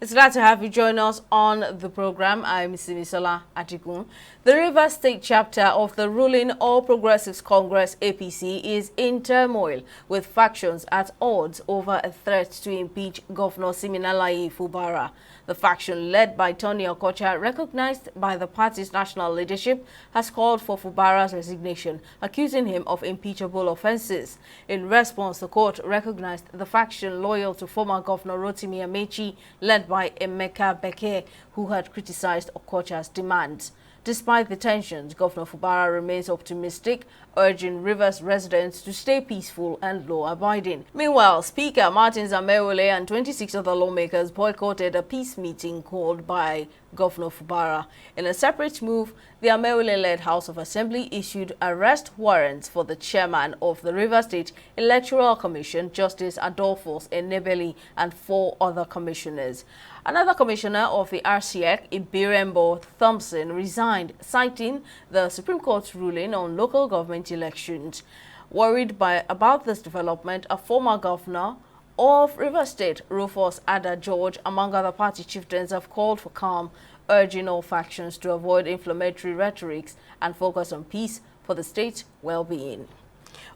It's glad to have you join us on the program. I'm Simisola Atikun. The Rivers State chapter of the ruling All Progressives Congress APC is in turmoil, with factions at odds over a threat to impeach Governor Siminalayi Fubara. The faction led by Tony Okocha, recognized by the party's national leadership, has called for Fubara's resignation, accusing him of impeachable offenses. In response, the court recognized the faction loyal to former Governor Rotimi Amechi, led by Emeka Beke, who had criticized Okocha's demands. Despite the tensions, Governor Fubara remains optimistic, urging Rivers residents to stay peaceful and law-abiding. Meanwhile, Speaker Martin Zamewole and 26 other lawmakers boycotted a peace meeting called by Governor Fubara. In a separate move, the Amewole-led House of Assembly issued arrest warrants for the chairman of the Rivers State Electoral Commission, Justice Adolphus Enebeli, and 4 other commissioners. Another commissioner of the RCEC, Ibirembo Thompson, resigned, citing the Supreme Court's ruling on local government elections. Worried about this development, a former governor of Rivers State, Rufus Ada George, among other party chieftains, have called for calm, urging all factions to avoid inflammatory rhetorics and focus on peace for the state's well-being.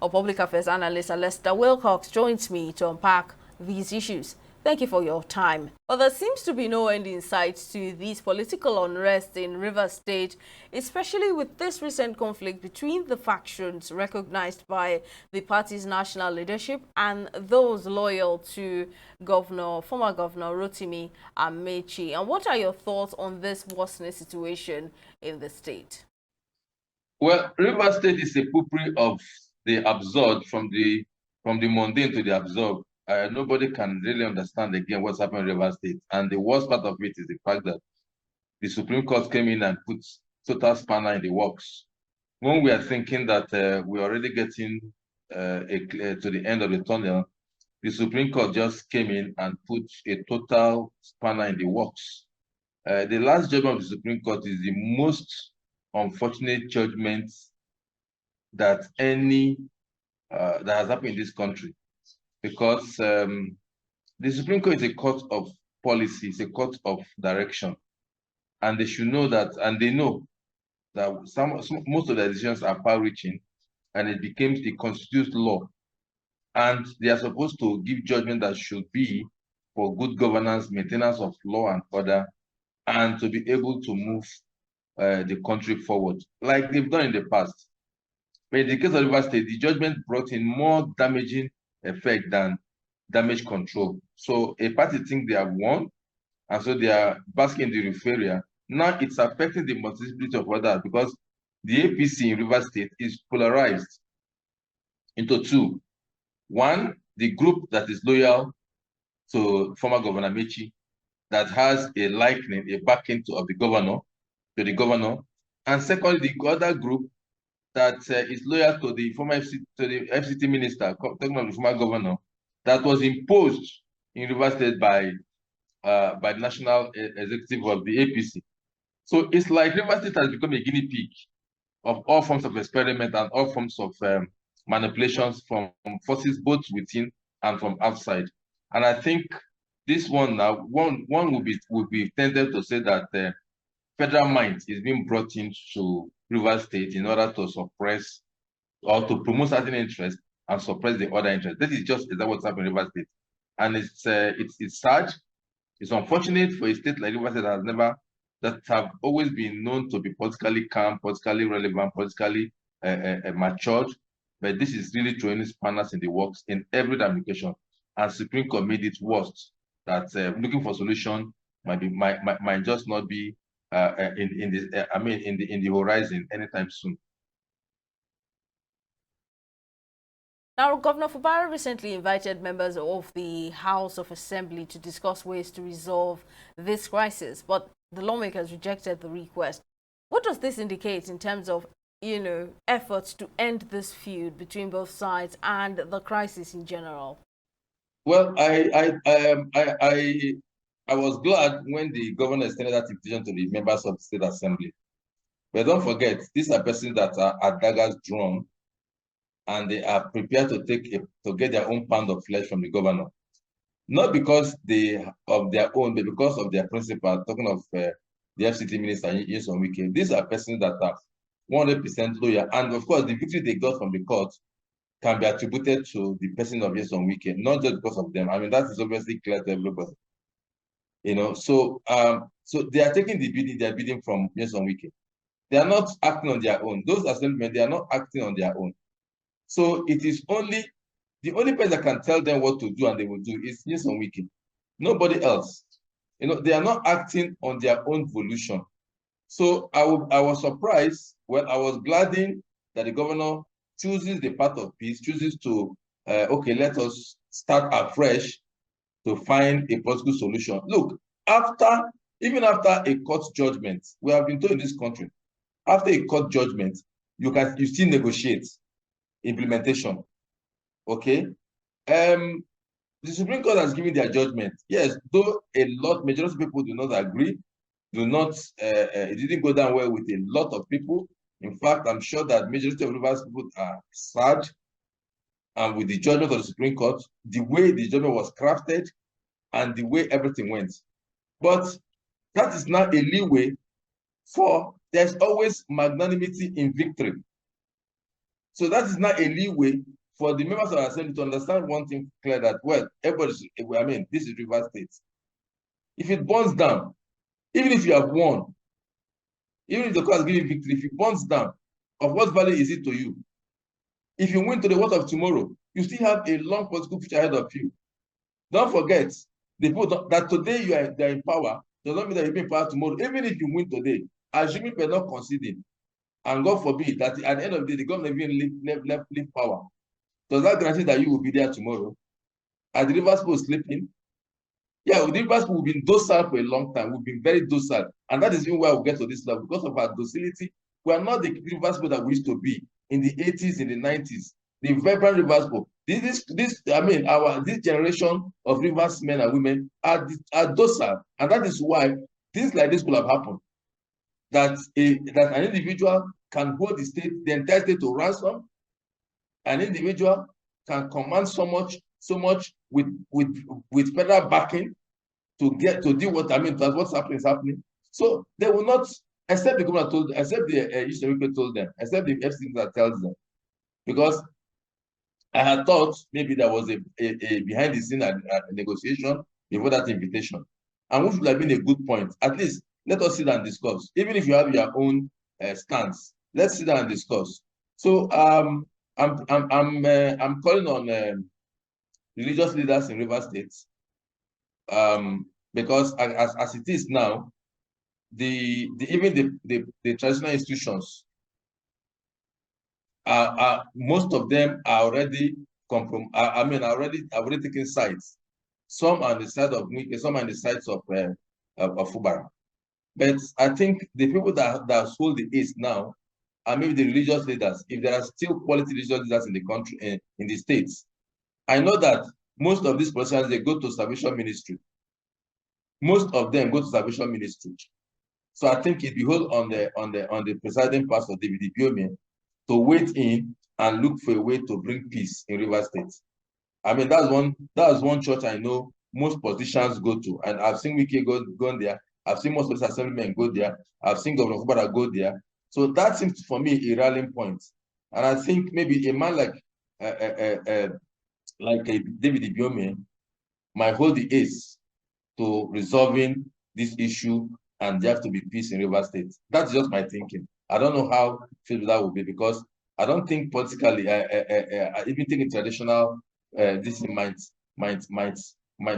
Our public affairs analyst Alesta Wilcox joins me to unpack these issues. Thank you for your time. Well, there seems to be no end in sight to this political unrest in Rivers State, especially with this recent conflict between the factions recognized by the party's national leadership and those loyal to former Governor Rotimi Amechi. And what are your thoughts on this worsening situation in the state? Well, Rivers State is a pupil of the absurd, from the mundane to the absurd. Nobody can really understand again what's happening in Rivers State. And the worst part of it is the fact that the Supreme Court came in and put total spanner in the works. When we are thinking that we're already getting to the end of the tunnel, the Supreme Court just came in and put a total spanner in the works. The last judgment of the Supreme Court is the most unfortunate judgment that that has happened in this country, because the Supreme Court is a court of policy, it's a court of direction, and they should know that, and they know that most of the decisions are far-reaching, and it becomes the constituted law, and they are supposed to give judgment that should be for good governance, maintenance of law and order, and to be able to move the country forward, like they've done in the past. But in the case of Rivers State, the judgment brought in more damaging effect than damage control. So a party thinks they have won, and so they are basking in the euphoria. Now it's affecting the multiplicity of others, because the APC in Rivers State is polarized into 2. One, the group that is loyal to former Governor Mechi, that has a liking, a backing of the governor, and secondly, the other group that is loyal to the former FCT minister, talking about the former governor, that was imposed in Rivers State by the national executive of the APC. So it's like Rivers State has become a guinea pig of all forms of experiment and all forms of manipulations from forces both within and from outside. And I think this one now, one would be tempted to say that federal might is being brought into Rivers State in order to suppress or to promote certain interests and suppress the other interests. This is just exactly what's happening in Rivers State, and it's sad. It's unfortunate for a state like Rivers State that have always been known to be politically calm, politically relevant, politically matured. But this is really throwing spanners in the works in every ramification, and Supreme Court made it worse. That looking for solution might just not be in the horizon anytime soon. Now, Governor Fubara recently invited members of the House of Assembly to discuss ways to resolve this crisis, but the lawmakers rejected the request. What does this indicate in terms of, efforts to end this feud between both sides and the crisis in general? Well, I was glad when the governor extended that invitation to the members of the State Assembly. But don't forget, these are persons that are at daggers drawn, and they are prepared to get their own pound of flesh from the governor. not because of their own, but because of their principal. Talking of the FCT minister, Nyesom Wike, these are persons that are 100% loyal, and of course, the victory they got from the court can be attributed to the person of Nyesom Wike, not just because of them. I mean, that is obviously clear to everybody. So they are taking the bidding, they are bidding from Nyesom Wike. They are not acting on their own. Those assemblymen, they are not acting on their own. So it is only the only person that can tell them what to do and they will do is Nyesom Wike. Nobody else. They are not acting on their own volition. So I was surprised when I was gladdened that the governor chooses the path of peace, chooses to, okay, let us start afresh to find a political solution. Look, even after a court judgment, we have been told in this country, after a court judgment, you still negotiate implementation. Okay? The Supreme Court has given their judgment. Yes, though majority of people do not agree, it didn't go down well with a lot of people. In fact, I'm sure that majority of Rivers people are sad and with the judgment of the Supreme Court, the way the judgment was crafted and the way everything went. But that is not a leeway for there's always magnanimity in victory. So that is not a leeway for the members of the assembly to understand one thing clear, that, well, this is Rivers State. If it burns down, even if you have won, even if the court has given victory, if it burns down, of what value is it to you? If you win to the what of tomorrow, you still have a long political future ahead of you. Don't forget, the people that today they're in power does not mean that you'll be in power tomorrow. Even if you win today, assuming you're not conceding, and God forbid that at the end of the day, the government even leave power, does that guarantee that you will be there tomorrow? Are the Rivers people sleeping? Yeah, the Rivers people have been docile for a long time. We've been very docile. And that is even why we get to this level. Because of our docility, we are not the Rivers people that we used to be in the 80s, in the 90s. The vibrant Rivers people. This generation of Rivers men and women are docile. And that is why things like this could have happened. That an individual can hold the entire state to ransom. An individual can command so much with federal backing to deal with that's what's happening is happening. So they will not, except the governor told, except the Ishmael told them, except the FCC that tells them. Because I had thought maybe there was a behind the scene negotiation before that invitation. And which would have been a good point. At least let us sit down and discuss. Even if you have your own stance, let's sit down and discuss. So I'm calling on religious leaders in Rivers State, because as it is now, even the traditional institutions most of them are already already taking sides. Some are on the side of Wike, some are on the sides of Fubara. But I think the people that hold the ace now are maybe the religious leaders. If there are still quality religious leaders in the country, in the states, I know that most of these politicians, they go to salvation ministry. Most of them go to salvation ministry. So I think it beholds on the presiding pastor, David Ibiome, to wait in and look for a way to bring peace in Rivers State. I mean, that's one church I know most politicians go to, and I've seen Wike go there. I've seen most of the assemblymen go there. I've seen Governor Fubara go there. So that seems for me a rallying point. And I think maybe a man like David Ibiome might hold the ace to resolving this issue, and there have to be peace in Rivers State. That's just my thinking. I don't know how feasible that will be, because I don't think politically, even thinking traditional, this might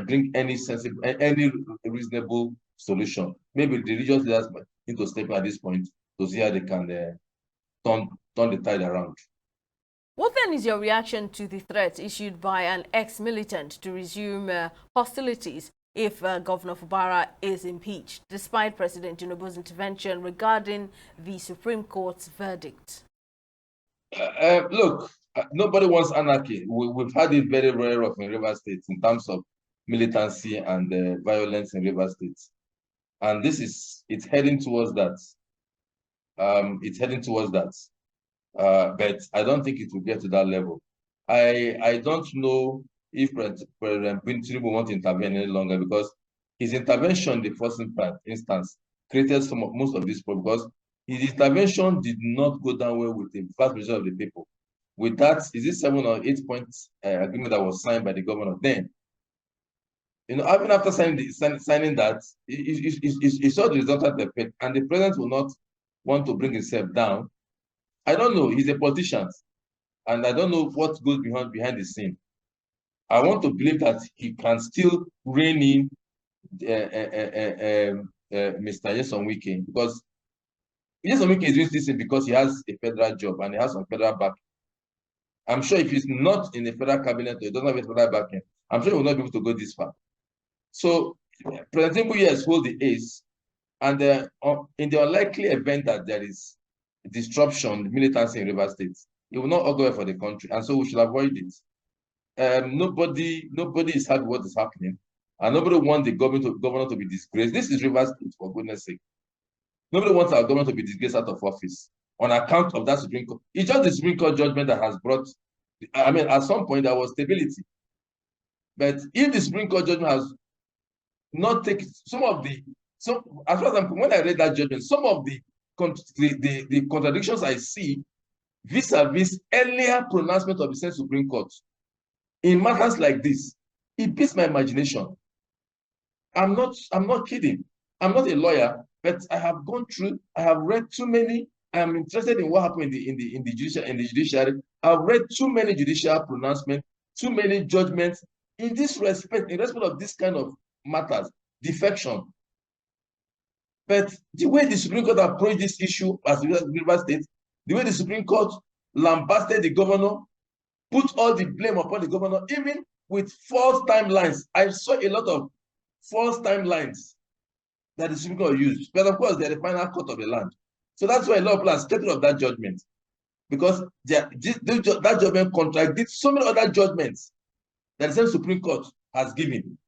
bring any sensible, any reasonable solution. Maybe the religious leaders need to step in at this point to see how they can turn the tide around. What then is your reaction to the threat issued by an ex-militant to resume hostilities if Governor Fubara is impeached, despite President Tinubu's intervention regarding the Supreme Court's verdict? Look, nobody wants anarchy. We've had it very, very rough in Rivers State in terms of militancy and violence in Rivers State. And it's heading towards that. It's heading towards that. But I don't think it will get to that level. I don't know if President Tinubu wants to intervene any longer, because his intervention, the first instance, created most of this problem, because his intervention did not go down well with the vast majority of the people. With that, is it 7 or 8 points agreement that was signed by the governor then? You know, even after signing that, he saw the resultant effect, and the president will not want to bring himself down. I don't know. He's a politician, and I don't know what goes behind the scene. I want to believe that he can still rein in Mr. Nyesom Wike, because Nyesom Wike is doing this because he has a federal job and he has some federal backing. I'm sure if he's not in the federal cabinet or he doesn't have a federal backing, I'm sure he will not be able to go this far. So President Tinubu has hold the ace, and in the unlikely event that there is disruption, militancy in Rivers State, it will not all go well for the country, and so we should avoid it. Nobody is happy what is happening, and nobody wants the governor to be disgraced. This is Rivers State, for goodness sake. Nobody wants our governor to be disgraced out of office on account of that Supreme Court. It's just the Supreme Court judgment that has brought, I mean, at some point there was stability. But if the Supreme Court judgment has not taken as far as when I read that judgment, some of the contradictions I see vis-a-vis earlier pronouncement of the same Supreme Court in matters like this, it beats my imagination. I'm not kidding. I'm not a lawyer, but I have read too many. I am interested in what happened in the judiciary. I've read too many judicial pronouncements, too many judgments in respect of this kind of matters, defection. But the way the Supreme Court approached this issue as Rivers State, the way the Supreme Court lambasted the governor, put all the blame upon the governor, even with false timelines. I saw a lot of false timelines that the Supreme Court used. But of course, they're the final court of the land. So that's why a lot of people are scared of that judgment, because that judgment contradicts so many other judgments that the same Supreme Court has given.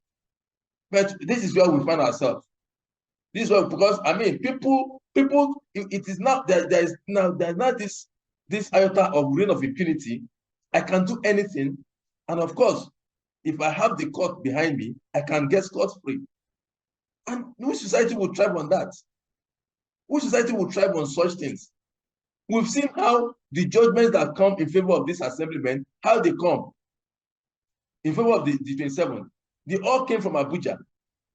But this is where we find ourselves. This is where, because I mean, people, it is not there's not this iota of reign of impunity. I can do anything, and of course, if I have the court behind me, I can get scot-free. And which society will thrive on that? Which society will thrive on such things? We've seen how the judgments that come in favor of this assemblyman, how they come in favor of the 27th. They all came from Abuja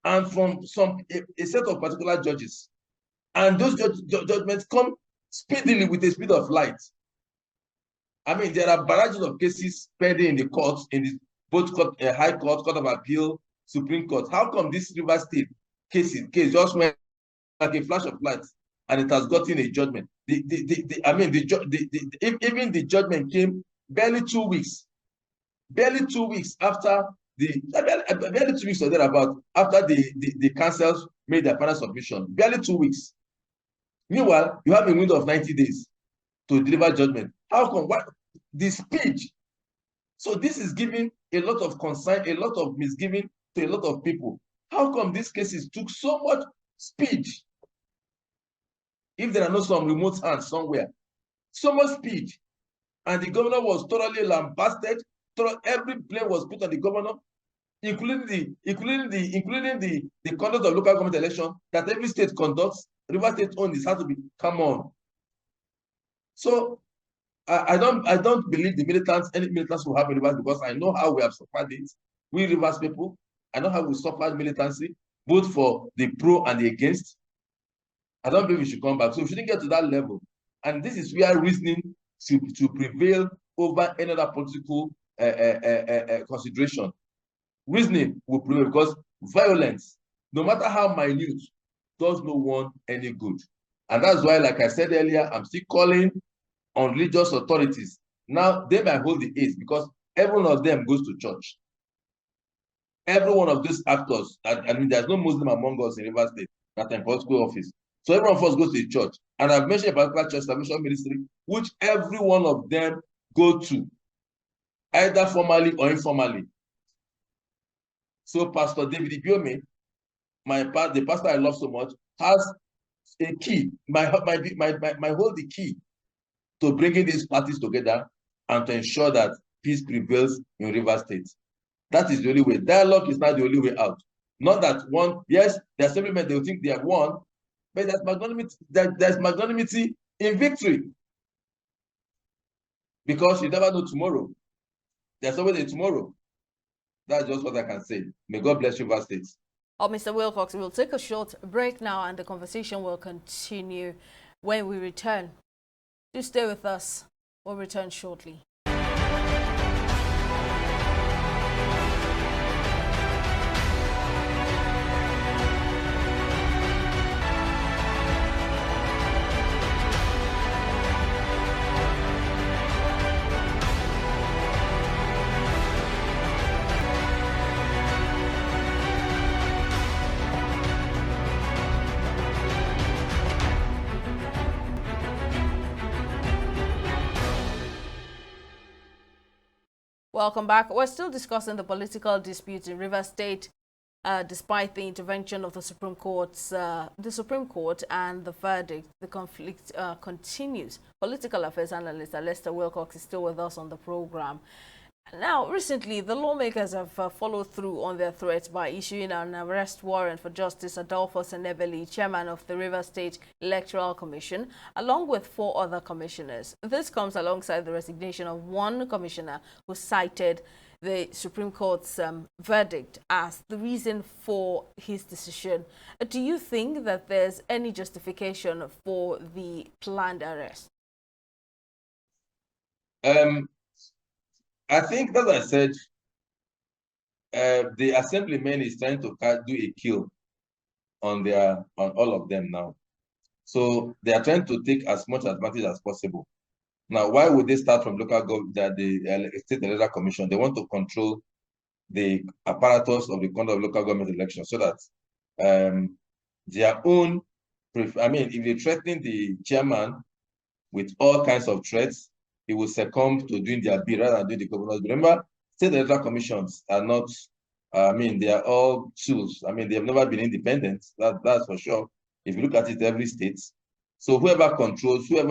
and from a set of particular judges. And those judgments come speedily with the speed of light. I mean, there are barrages of cases pending in the courts, both court, High Court, Court of Appeal, Supreme Court. How come this Rivers State case just went like a flash of light and it has gotten a judgment? Even the judgment came barely 2 weeks. Barely 2 weeks after barely 2 weeks or thereabout after the councils made their final submission. Barely 2 weeks. Meanwhile, you have a window of 90 days to deliver judgment. How come? What the speed? So this is giving a lot of concern, a lot of misgiving to a lot of people. How come these cases took so much speed? If there are not some remote hands somewhere, so much speed, and the governor was thoroughly lambasted. Every blame was put on the governor, including the conduct of local government election that every state conducts. Rivers State own this has to be. Come on. So I don't believe any militants will have in Rivers, because I know how we have suffered it. We Rivers people, I know how we suffered militancy, both for the pro and the against. I don't believe we should come back. So we shouldn't get to that level. And this is where reasoning to prevail over any other political consideration. Reasoning will prevail, because violence, no matter how minute, does no one any good. And that's why, like I said earlier, I'm still calling on religious authorities. Now, they might hold the ace, because every one of them goes to church. Every one of these actors, I mean, there's no Muslim among us in Rivers State that in political office. So every one of us goes to the church. And I've mentioned a particular church, Salvation Ministry, which every one of them go to, either formally or informally. So Pastor David Ibiome, the pastor I love so much, has a key, might hold the key to bringing these parties together and to ensure that peace prevails in Rivers State. That is the only way. Dialogue is not the only way out. Not that one, yes, the assemblymen, they will think they have won, but there's magnanimity in victory. Because you never know tomorrow. There's always a tomorrow. That's just what I can say. May God bless Rivers State. Oh, Mr. Wilcox, we'll take a short break now and the conversation will continue when we return. Do stay with us. We'll return shortly. Welcome back. We're still discussing the political dispute in Rivers State, despite the intervention of the Supreme Court and the verdict. The conflict continues. Political affairs analyst Lester Wilcox is still with us on the program. Now, recently, the lawmakers have followed through on their threats by issuing an arrest warrant for Justice Adolfo Senebeli, chairman of the Rivers State Electoral Commission, along with 4 other commissioners. This comes alongside the resignation of one commissioner who cited the Supreme Court's verdict as the reason for his decision. Do you think that there's any justification for the planned arrest? I think, as I said, the assemblyman is trying to do a kill on all of them now. So they are trying to take as much advantage as possible. Now, why would they start from local government, the State Electoral Commission? They want to control the apparatus of the conduct of local government elections so that their own, if they're threatening the chairman with all kinds of threats, he will succumb to doing their bid rather than doing the governors. Remember, state electoral commissions are not, they are all tools. They have never been independent. That's for sure. If you look at it, every state. So whoever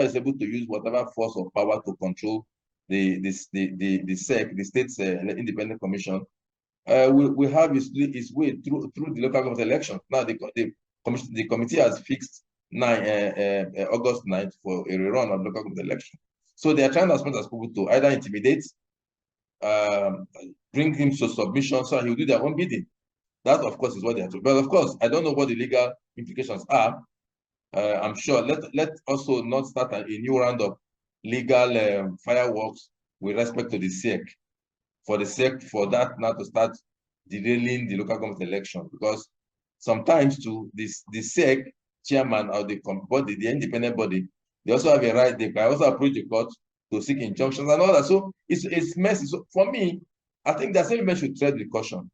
is able to use whatever force or power to control the SEC, the State's Independent Commission, will have his way through the local government elections. Now the committee has fixed August 9th for a rerun of local government election. So they are trying as much as possible to either intimidate, bring him to submission so he will do their own bidding. That, of course, is what they are doing. But of course, I don't know what the legal implications are. I'm sure. Let also not start a new round of legal fireworks with respect to the SEC, for that now to start derailing the local government election, because sometimes too the SEC chairman or the independent body, they also have a right. They can also approach the court to seek injunctions and all that. So it's messy. So for me, I think the assemblymen should tread with caution.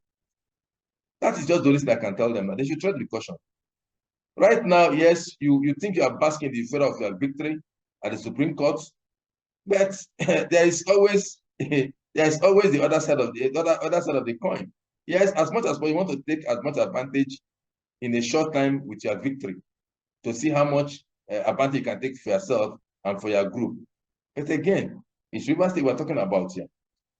That is just the least I can tell them. They should tread with caution. Right now, yes, you think you are basking in the favor of your victory at the Supreme Court, but there is always the other side of the coin. Yes, as much as you want to take as much advantage in a short time with your victory, to see how much advantage you can take for yourself and for your group. But again, it's Rivers State we're talking about here.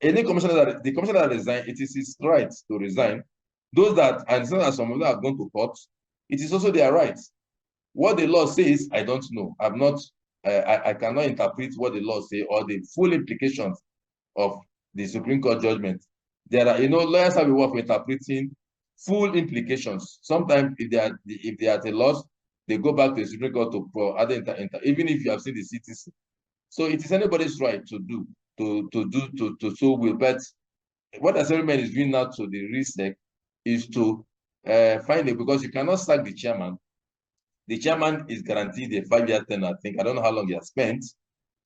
The commissioner that resigned, it is his right to resign. Those that, and some of them have gone to court, it is also their right. What the law says, I don't know. I cannot interpret what the law says or the full implications of the Supreme Court judgment. There are, lawyers have a way of interpreting full implications. Sometimes if they are at a loss, they go back to the Supreme Court for other even if you have seen the CTC. So it is anybody's right to so will. But what the assemblyman is doing now to the RISEC is to find it, because you cannot sack the chairman. The chairman is guaranteed a 5-year term, I think. I don't know how long he has spent.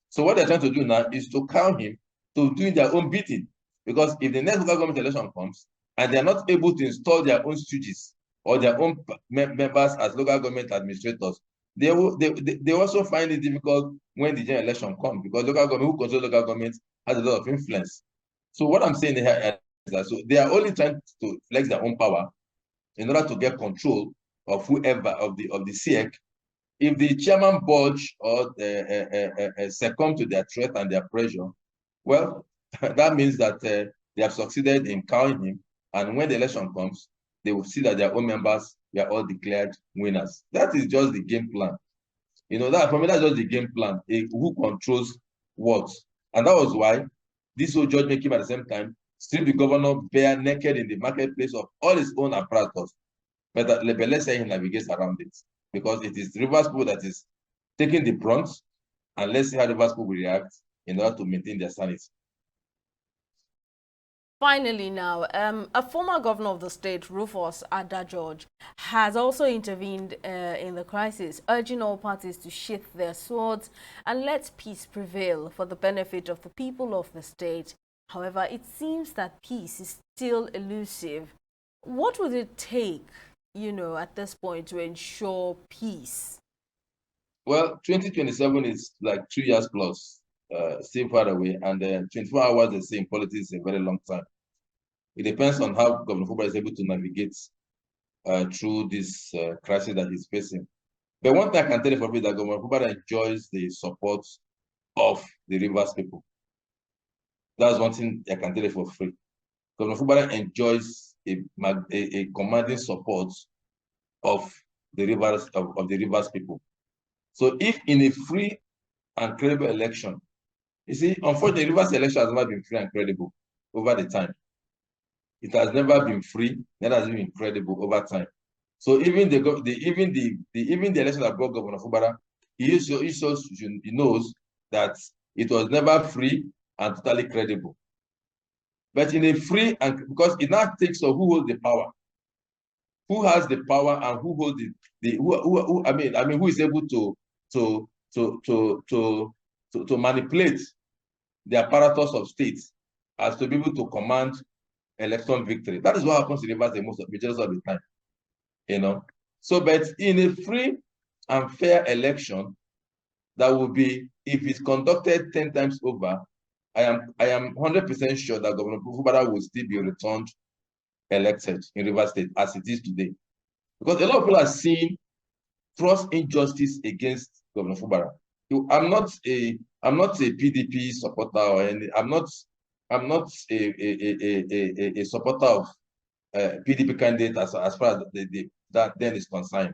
So what they're trying to do now is to cow him to doing their own bidding. Because if the next local government election comes and they're not able to install their own stooges or their own members as local government administrators, they also find it difficult when the general election comes, because local government, who controls local government, has a lot of influence. So what I'm saying here is that they are only trying to flex their own power in order to get control of whoever of the SEC. If the chairman budge or succumb to their threat and their pressure, well, that means that They have succeeded in cowing him. And when the election comes, they will see that their own members were all declared winners. That is just the game plan. That for me, that's just the game plan. Who controls what? And that was why this whole judgment came at the same time, strip the governor bare naked in the marketplace of all his own apparatus. But let's say he navigates around it, because it is Rivers people that is taking the brunt, and let's see how Rivers people will react in order to maintain their sanity. Finally now, a former governor of the state, Rufus Ada-George, has also intervened in the crisis, urging all parties to sheath their swords and let peace prevail for the benefit of the people of the state. However, it seems that peace is still elusive. What would it take, at this point to ensure peace? Well, 2027 is like 2 years plus. Still far away, and 24 hours, they say in politics, is a very long time. It depends on how Governor Fubara is able to navigate through this crisis that he's facing. But one thing I can tell you for free, that Governor Fubara enjoys the support of the Rivers people. That's one thing I can tell you for free. Governor Fubara enjoys a commanding support of the Rivers people. So if in a free and credible election, you see, unfortunately, Rivers election has never been free and credible over the time. It has never been free, never has been credible over time. So even the election that brought Governor Fubara, he knows that it was never free and totally credible. But in a free, and because it now takes who holds the power, who has the power, and who holds who is able to manipulate the apparatus of states as to be able to command election victory. That is what happens in Rivers the majority of the time. So, but in a free and fair election, that will be, if it's conducted 10 times over, I am 100% sure that Governor Fubara will still be returned elected in Rivers State as it is today. Because a lot of people are seeing gross injustice against Governor Fubara. I'm not a PDP supporter or any. I'm not a supporter of PDP candidate as far as that then is concerned.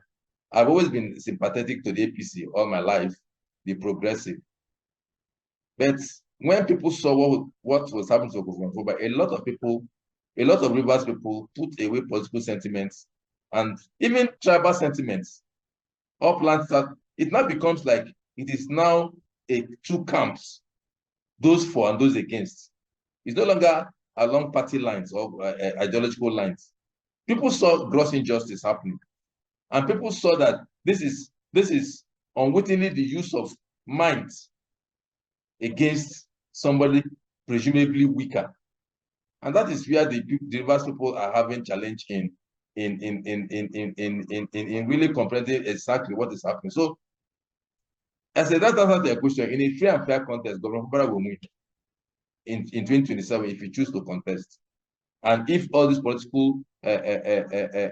I've always been sympathetic to the APC all my life, the progressive. But when people saw what was happening to Governor Fubara, a lot of Rivers people put away political sentiments and even tribal sentiments. Upland, it now becomes like it is now two camps, those for and those against. It's no longer along party lines or ideological lines. People saw gross injustice happening, and people saw that this is unwittingly the use of might against somebody presumably weaker, and that is where the Rivers people are having challenge in really comprehending exactly what is happening. So, I said that answers the question. In a free and fair contest, Governor Fubara will win in 2027 if he chooses to contest. And if all this political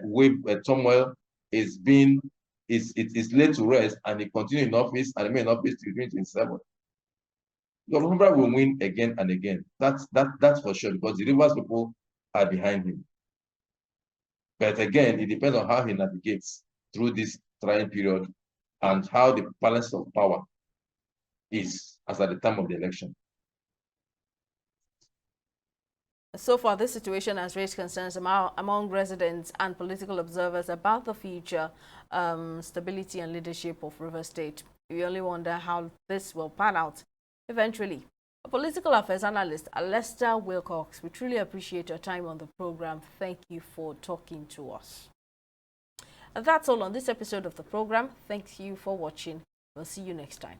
wave turmoil is laid to rest, and he continues in office and remain in office till 2027, Governor Fubara will win again and again. That's for sure, because the Rivers people are behind him. But again, it depends on how he navigates through this trying period and how the balance of power is as at the time of the election. So far, this situation has raised concerns among residents and political observers about the future stability and leadership of Rivers State. We only wonder how this will pan out eventually. A political affairs analyst, Lester Wilcox, we truly appreciate your time on the program. Thank you for talking to us. And that's all on this episode of the program. Thank you for watching. We'll see you next time.